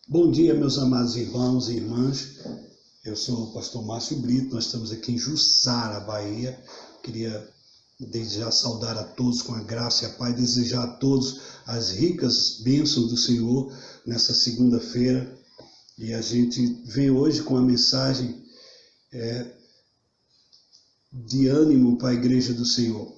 Bom dia, meus amados irmãos e irmãs. Eu sou o pastor Márcio Brito, nós estamos aqui em Jussara, Bahia. Queria desde já saudar a todos com a graça e a paz, desejar a todos as ricas bênçãos do Senhor nessa segunda-feira. E a gente vem hoje com a mensagem de ânimo para a igreja do Senhor.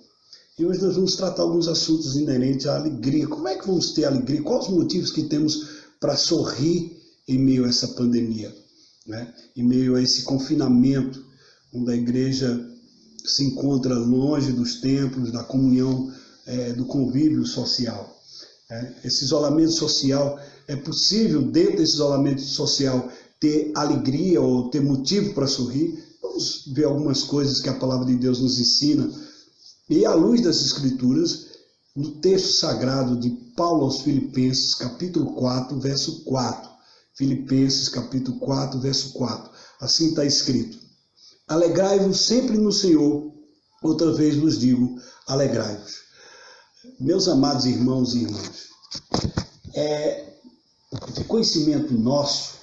E hoje nós vamos tratar alguns assuntos inerentes à alegria. Como é que vamos ter alegria? Quais os motivos que temos para sorrir em meio a essa pandemia, né? Em meio a esse confinamento, onde a igreja se encontra longe dos templos, da comunhão, do convívio social. Esse isolamento social, é possível, dentro desse isolamento social, ter alegria ou ter motivo para sorrir? Vamos ver algumas coisas que a palavra de Deus nos ensina. E à luz das Escrituras, no texto sagrado de Paulo aos Filipenses, capítulo 4, verso 4. Filipenses, capítulo 4, verso 4. Assim está escrito: alegrai-vos sempre no Senhor, outra vez vos digo, alegrai-vos. Meus amados irmãos e irmãs, é de conhecimento nosso,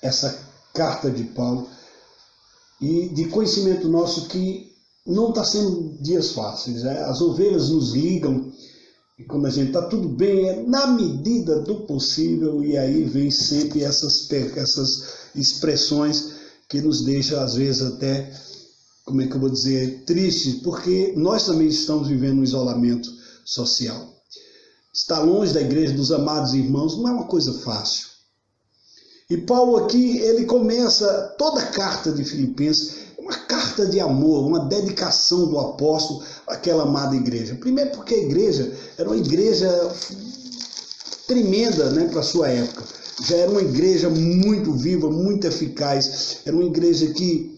essa carta de Paulo, e de conhecimento nosso que não está sendo dias fáceis. As ovelhas nos ligam, e quando a gente está tudo bem, é na medida do possível, e aí vem sempre essas expressões que nos deixam, às vezes, até, como é que eu vou dizer, tristes, porque nós também estamos vivendo um isolamento social. Estar longe da igreja, dos amados irmãos, não é uma coisa fácil. E Paulo aqui, ele começa toda a carta de Filipenses, uma carta de amor, uma dedicação do apóstolo àquela amada igreja. Primeiro porque a igreja era uma igreja tremenda, né, para a sua época. Já era uma igreja muito viva, muito eficaz. Era uma igreja que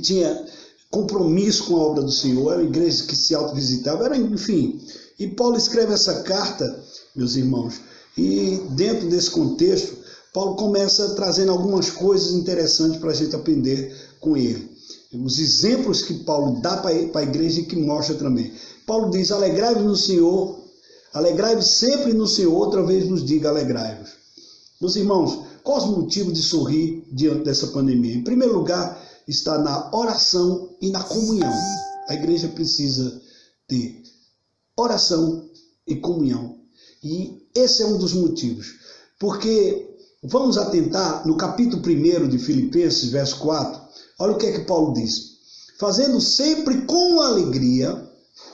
tinha compromisso com a obra do Senhor. Era uma igreja que se autovisitava. Enfim. E Paulo escreve essa carta, meus irmãos, e dentro desse contexto, Paulo começa trazendo algumas coisas interessantes para a gente aprender com ele. Os exemplos que Paulo dá para a igreja e que mostra também. Paulo diz: alegrai-vos no Senhor, alegrai-vos sempre no Senhor, outra vez nos diga alegrai-vos. Meus irmãos, qual o motivo de sorrir diante dessa pandemia? Em primeiro lugar, está na oração e na comunhão. A igreja precisa ter oração e comunhão. E esse é um dos motivos. Porque vamos atentar no capítulo 1 de Filipenses, verso 4. Olha o que é que Paulo diz: fazendo sempre com alegria,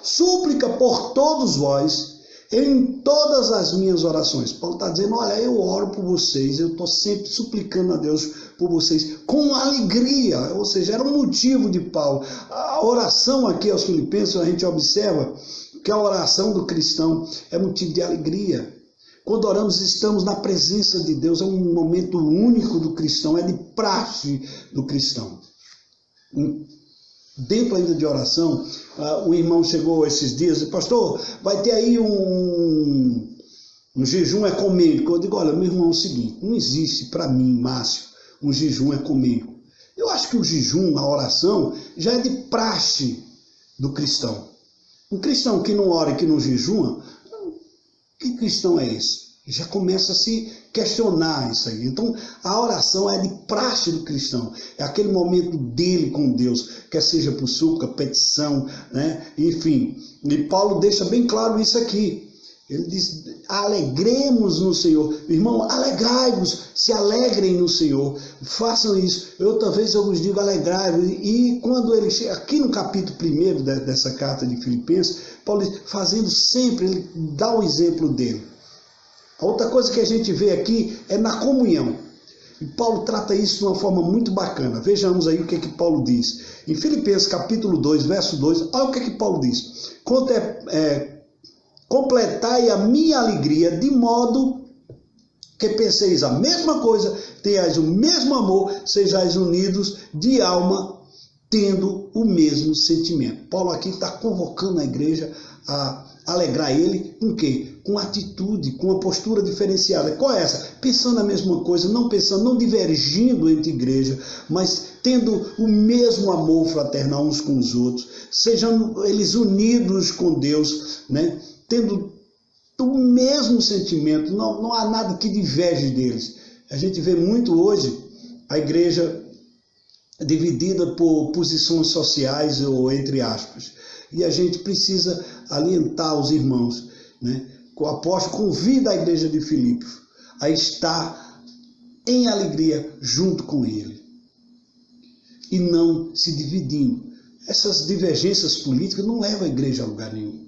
súplica por todos vós, em todas as minhas orações. Paulo está dizendo: olha, eu oro por vocês, eu estou sempre suplicando a Deus por vocês, com alegria. Ou seja, era um motivo de Paulo. A oração aqui aos Filipenses, a gente observa que a oração do cristão é motivo de alegria. Quando oramos, estamos na presença de Deus, é um momento único do cristão, é de praxe do cristão. Dentro ainda de oração, o irmão chegou esses dias e disse: pastor, vai ter aí um jejum ecumênico. Eu digo: olha, meu irmão, é o seguinte, não existe para mim, Márcio, um jejum ecumênico. Eu acho que o jejum, a oração, já é de praxe do cristão. Um cristão que não ora e que não jejua, que cristão é esse? Já começa a se questionar isso aí. Então, a oração é de praxe do cristão. É aquele momento dele com Deus, quer seja por súplica, petição, né? Enfim. E Paulo deixa bem claro isso aqui. Ele diz: alegremos no Senhor. Irmão, alegrai-vos, se alegrem no Senhor. Façam isso. Outra vez eu vos digo, alegrai-vos. E quando ele chega aqui no capítulo 1 dessa carta de Filipenses, Paulo diz, fazendo sempre, ele dá o exemplo dele. A outra coisa que a gente vê aqui é na comunhão. E Paulo trata isso de uma forma muito bacana. Vejamos aí o que Paulo diz. Em Filipenses capítulo 2, verso 2, olha o que Paulo diz. Completai a minha alegria de modo que penseis a mesma coisa, tenhais o mesmo amor, sejais unidos de alma, tendo o mesmo sentimento. Paulo aqui está convocando a igreja a alegrar ele com o quê? Com atitude, com uma postura diferenciada. Qual é essa? Pensando a mesma coisa, não pensando, não divergindo entre igreja, mas tendo o mesmo amor fraternal uns com os outros, sejam eles unidos com Deus, né? Tendo o mesmo sentimento, não há nada que diverge deles. A gente vê muito hoje a igreja dividida por posições sociais, ou entre aspas. E a gente precisa alientar os irmãos, né? O apóstolo convida a igreja de Filipos a estar em alegria junto com ele e não se dividindo. Essas divergências políticas não levam a igreja a lugar nenhum.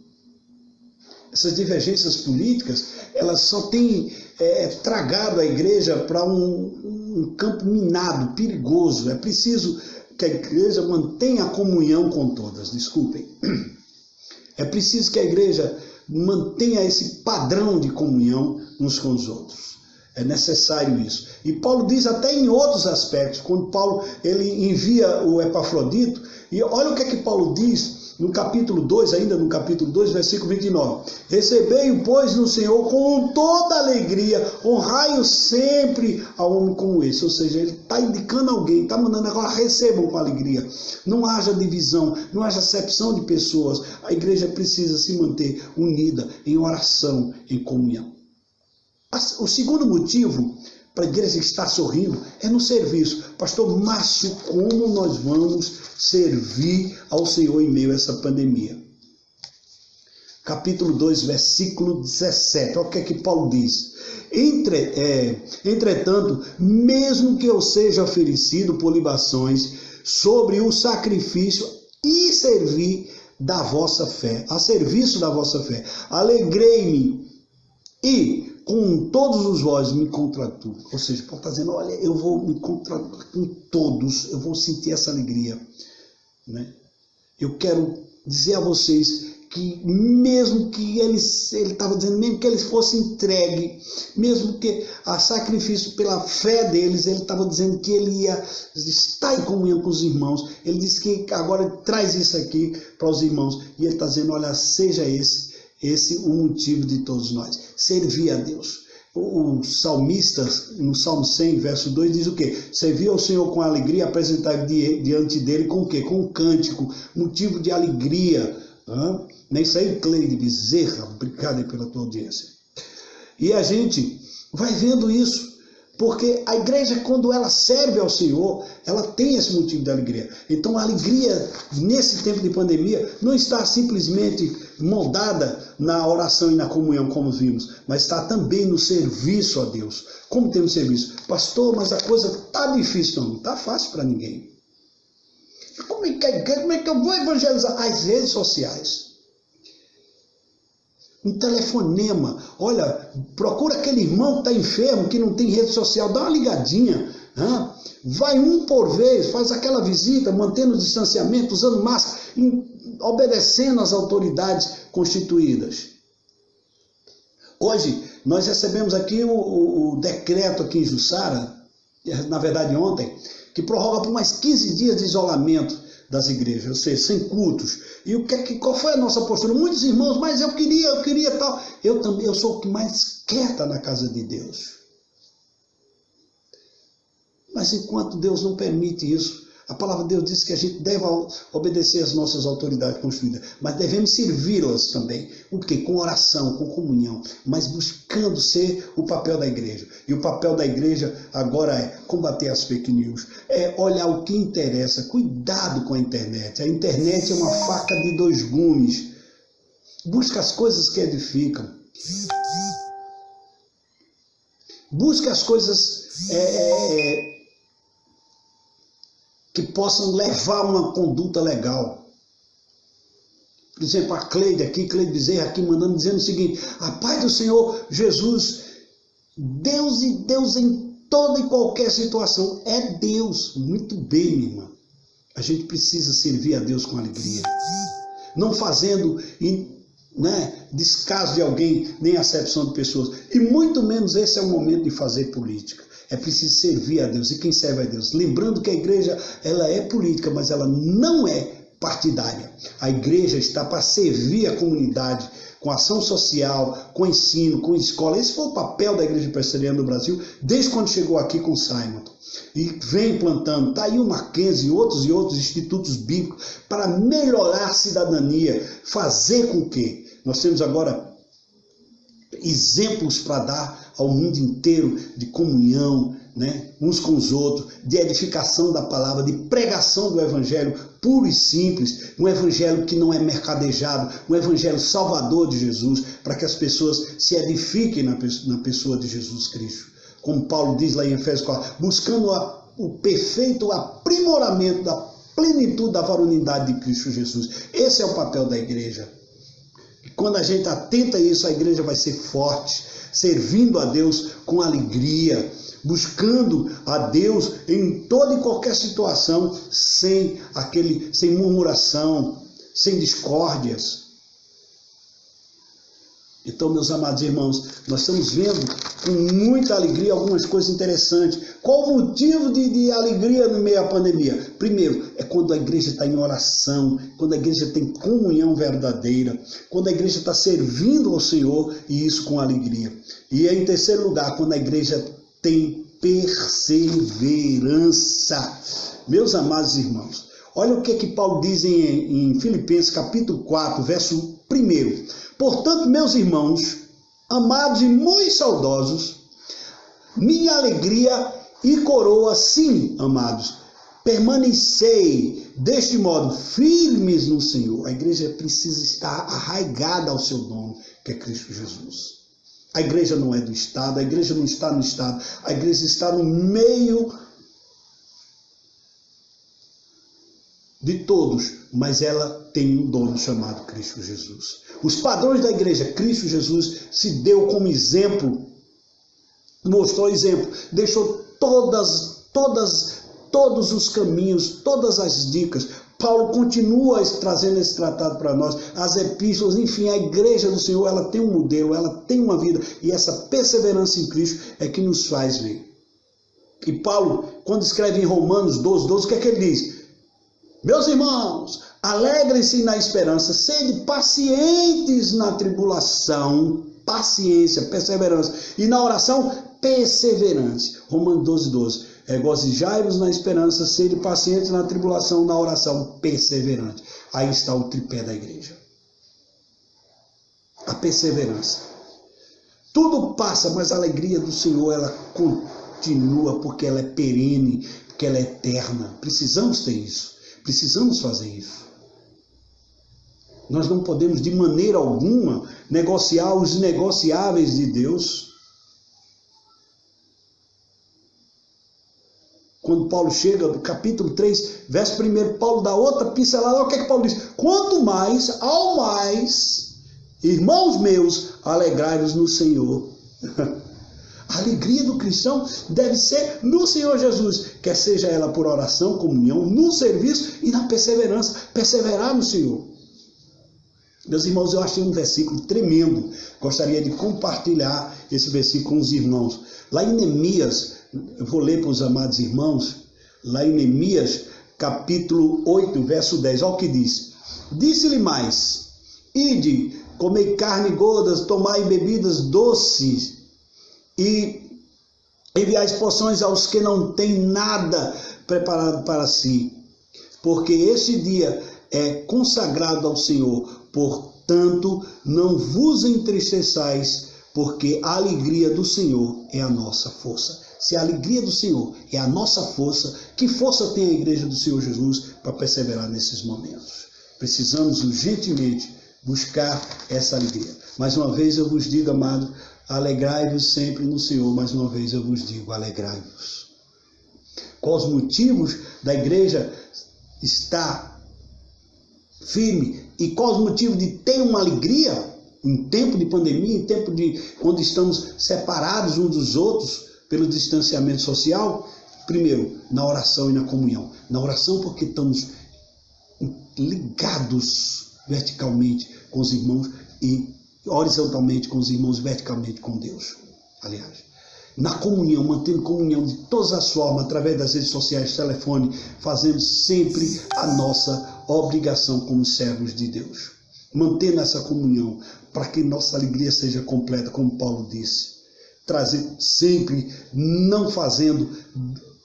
Essas divergências políticas, elas só têm tragado a igreja para um campo minado, perigoso. É preciso que a igreja mantenha a comunhão com todas, desculpem. É preciso que a igreja mantenha esse padrão de comunhão uns com os outros. É necessário isso. E Paulo diz até em outros aspectos, quando Paulo ele envia o Epafrodito, e olha o que é que Paulo diz no capítulo 2, ainda no capítulo 2, versículo 29. Recebei-o, pois, no Senhor com toda alegria, honrai-o sempre a homem como esse. Ou seja, ele está indicando alguém, está mandando agora, recebam com alegria. Não haja divisão, não haja acepção de pessoas. A igreja precisa se manter unida em oração, em comunhão. O segundo motivo para a igreja estar sorrindo é no serviço. Pastor Márcio, como nós vamos servir ao Senhor em meio a essa pandemia? Capítulo 2, versículo 17. Olha o que é que Paulo diz. Entretanto, mesmo que eu seja oferecido por libações sobre o sacrifício e servir da vossa fé, a serviço da vossa fé, alegrei-me e com todos os vós me contratuo. Ou seja, Paulo está dizendo, olha, eu vou me contratuar com todos, eu vou sentir essa alegria. Né? Eu quero dizer a vocês que mesmo que ele estava dizendo, mesmo que ele fosse entregue, mesmo que a sacrifício pela fé deles, ele estava dizendo que ele ia estar em comunhão com os irmãos. Ele disse que agora traz isso aqui para os irmãos. E ele está dizendo, olha, seja esse o motivo de todos nós, servir a Deus. O salmista, no Salmo 100, verso 2, diz o quê? Servir ao Senhor com alegria, apresentar diante dele com o quê? Com um cântico, motivo de alegria. Nem isso aí, Cleide Bezerra, obrigado aí pela tua audiência. E a gente vai vendo isso, porque a igreja, quando ela serve ao Senhor, ela tem esse motivo de alegria. Então a alegria, nesse tempo de pandemia, não está simplesmente moldada na oração e na comunhão, como vimos, mas está também no serviço a Deus. Como temos serviço? Pastor, mas a coisa está difícil. Não está fácil para ninguém. Como é que eu vou evangelizar? As redes sociais. Um telefonema. Olha, procura aquele irmão que está enfermo, que não tem rede social, dá uma ligadinha. Vai um por vez, faz aquela visita, mantendo o distanciamento, usando máscara, obedecendo às autoridades constituídas. Hoje, nós recebemos aqui o decreto aqui em Jussara, na verdade ontem, que prorroga por mais 15 dias de isolamento das igrejas, ou seja, sem cultos. E qual foi a nossa postura? Muitos irmãos, mas eu queria tal. Eu também, eu sou o que mais quer estar na casa de Deus. Mas enquanto Deus não permite isso, a palavra de Deus diz que a gente deve obedecer às nossas autoridades constituídas, mas devemos servi-las também. O quê? Com oração, com comunhão, mas buscando ser o papel da igreja. E o papel da igreja agora é combater as fake news, é olhar o que interessa, cuidado com a internet. A internet é uma faca de dois gumes. Busca as coisas que edificam. Busca as coisas que possam levar uma conduta legal. Por exemplo, a Cleide Bezerra aqui mandando, dizendo o seguinte: a paz do Senhor Jesus, Deus e Deus em toda e qualquer situação, é Deus. Muito bem, minha irmã. A gente precisa servir a Deus com alegria. Não fazendo descaso de alguém, nem acepção de pessoas. E muito menos esse é o momento de fazer política. É preciso servir a Deus. E quem serve a Deus? Lembrando que a igreja, ela é política, mas ela não é partidária. A igreja está para servir a comunidade, com ação social, com ensino, com escola. Esse foi o papel da Igreja Presbiteriana do Brasil, desde quando chegou aqui com Simon. E vem implantando, está aí o Mackenzie e outros institutos bíblicos para melhorar a cidadania, fazer com que nós temos agora exemplos para dar ao mundo inteiro de comunhão, né, uns com os outros, de edificação da palavra, de pregação do evangelho puro e simples, um evangelho que não é mercadejado, um evangelho salvador de Jesus, para que as pessoas se edifiquem na pessoa de Jesus Cristo. Como Paulo diz lá em Efésios 4, buscando o perfeito aprimoramento da plenitude da varonilidade de Cristo Jesus. Esse é o papel da igreja. E quando a gente atenta a isso, a igreja vai ser forte, servindo a Deus com alegria, buscando a Deus em toda e qualquer situação, sem murmuração, sem discórdias. Então, meus amados irmãos, nós estamos vendo com muita alegria algumas coisas interessantes. Qual o motivo de alegria no meio da pandemia? Primeiro, é quando a igreja está em oração, quando a igreja tem comunhão verdadeira, quando a igreja está servindo ao Senhor, e isso com alegria. E em terceiro lugar, quando a igreja tem perseverança. Meus amados irmãos, olha o que Paulo diz em Filipenses capítulo 4, verso 1. Portanto, meus irmãos, amados e muito saudosos, minha alegria e coroa, sim, amados, permanecei deste modo firmes no Senhor. A igreja precisa estar arraigada ao seu dono, que é Cristo Jesus. A igreja não é do Estado, a igreja não está no Estado, a igreja está no meio de todos, mas ela tem um dono chamado Cristo Jesus. Os padrões da igreja, Cristo Jesus se deu como exemplo, mostrou exemplo, deixou todos os caminhos, todas as dicas. Paulo continua trazendo esse tratado para nós, as epístolas, enfim, a igreja do Senhor, ela tem um modelo, ela tem uma vida, e essa perseverança em Cristo é que nos faz ver. E Paulo, quando escreve em Romanos 12, o que é que ele diz? Meus irmãos, alegrem-se na esperança, sede pacientes na tribulação, paciência, perseverança, e na oração, perseverança. Romanos 12. Regozijai-vos na esperança, sede pacientes na tribulação, na oração, perseverante. Aí está o tripé da igreja. A perseverança. Tudo passa, mas a alegria do Senhor, ela continua, porque ela é perene, porque ela é eterna. Precisamos ter isso. Precisamos fazer isso. Nós não podemos de maneira alguma negociar os negociáveis de Deus. Quando Paulo chega no capítulo 3, verso 1, Paulo dá outra pincelada. Olha o que é que Paulo diz. Quanto mais, ao mais, irmãos meus, alegrai-vos no Senhor. A alegria do cristão deve ser no Senhor Jesus, quer seja ela por oração, comunhão, no serviço e na perseverança. Perseverar no Senhor. Meus irmãos, eu achei um versículo tremendo. Gostaria de compartilhar esse versículo com os irmãos. Lá em Neemias, eu vou ler para os amados irmãos, lá em Neemias, capítulo 8, verso 10. Olha o que diz. Disse-lhe mais, ide, comei carne gordas, tomai bebidas doces, e enviais porções aos que não têm nada preparado para si, porque este dia é consagrado ao Senhor. Portanto, não vos entristeçais, porque a alegria do Senhor é a nossa força. Se a alegria do Senhor é a nossa força, que força tem a igreja do Senhor Jesus para perseverar nesses momentos? Precisamos urgentemente buscar essa alegria. Mais uma vez eu vos digo, amado, alegrai-vos sempre no Senhor. Mais uma vez eu vos digo, alegrai-vos. Quais os motivos da igreja estar firme e quais os motivos de ter uma alegria em tempo de pandemia, em tempo de quando estamos separados uns dos outros pelo distanciamento social? Primeiro, na oração e na comunhão. Na oração porque estamos ligados verticalmente com os irmãos e horizontalmente com os irmãos, verticalmente com Deus. Aliás, na comunhão, mantendo comunhão de todas as formas, através das redes sociais, telefone, fazendo sempre a nossa obrigação como servos de Deus. Mantendo essa comunhão, para que nossa alegria seja completa, como Paulo disse. Trazer sempre, não fazendo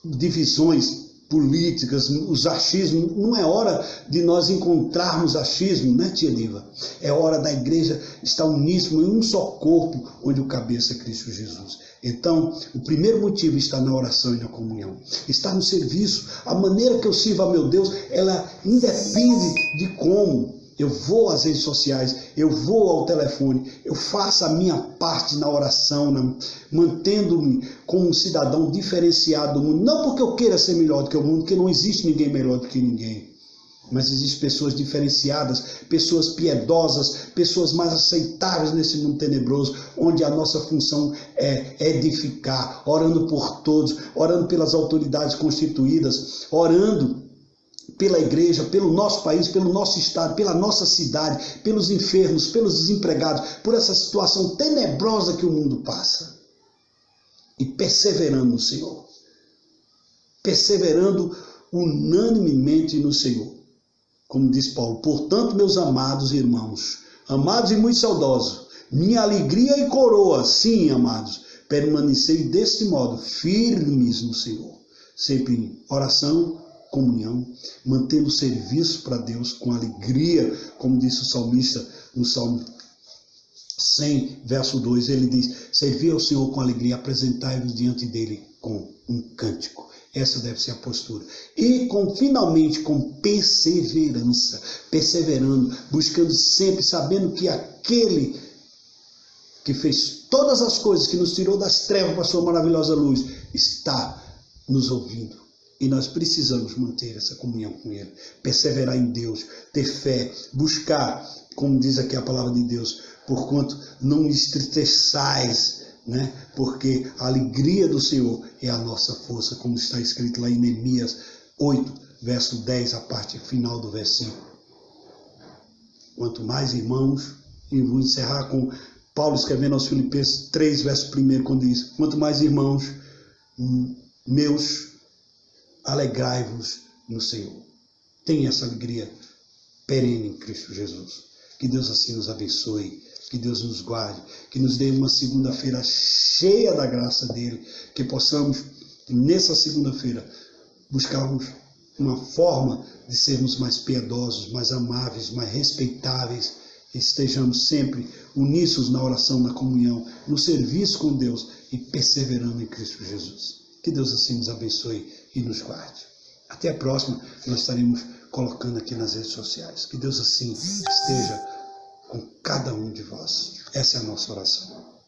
divisões políticas, os achismos. Não é hora de nós encontrarmos achismo, né, tia Liva? É hora da igreja estar uníssono em um só corpo, onde o cabeça é Cristo Jesus. Então, o primeiro motivo está na oração e na comunhão. Está no serviço. A maneira que eu sirvo a meu Deus, ela independe de como. Eu vou às redes sociais, eu vou ao telefone, eu faço a minha parte na oração, mantendo-me como um cidadão diferenciado do mundo. Não porque eu queira ser melhor do que o mundo, porque não existe ninguém melhor do que ninguém. Mas existem pessoas diferenciadas, pessoas piedosas, pessoas mais aceitáveis nesse mundo tenebroso, onde a nossa função é edificar, orando por todos, orando pelas autoridades constituídas, orando pela igreja, pelo nosso país, pelo nosso estado, pela nossa cidade, pelos enfermos, pelos desempregados, por essa situação tenebrosa que o mundo passa. E perseverando no Senhor. Perseverando unanimemente no Senhor. Como diz Paulo, portanto, meus amados irmãos, amados e muito saudosos, minha alegria e coroa, sim, amados, permanecei deste modo, firmes no Senhor. Sempre em oração, comunhão, mantendo o serviço para Deus com alegria, como disse o salmista no Salmo 100, verso 2, ele diz, servir ao Senhor com alegria, apresentai-vos diante dele com um cântico. Essa deve ser a postura. E finalmente com perseverança, perseverando, buscando sempre, sabendo que aquele que fez todas as coisas, que nos tirou das trevas para a sua maravilhosa luz, está nos ouvindo. E nós precisamos manter essa comunhão com Ele, perseverar em Deus, ter fé, buscar, como diz aqui a palavra de Deus, porquanto não entristeçais, né? Porque a alegria do Senhor é a nossa força, como está escrito lá em Neemias 8, verso 10, a parte final do versículo. Quanto mais, irmãos, e vou encerrar com Paulo escrevendo aos Filipenses 3, verso 1, quando diz, quanto mais, irmãos, meus, alegrai-vos no Senhor. Tenha essa alegria perene em Cristo Jesus. Que Deus assim nos abençoe, que Deus nos guarde, que nos dê uma segunda-feira cheia da graça dele, que possamos, nessa segunda-feira, buscarmos uma forma de sermos mais piedosos, mais amáveis, mais respeitáveis, estejamos sempre uníssonos na oração, na comunhão, no serviço com Deus e perseverando em Cristo Jesus. Que Deus assim nos abençoe e nos guarde. Até a próxima, nós estaremos colocando aqui nas redes sociais. Que Deus assim esteja com cada um de vós. Essa é a nossa oração.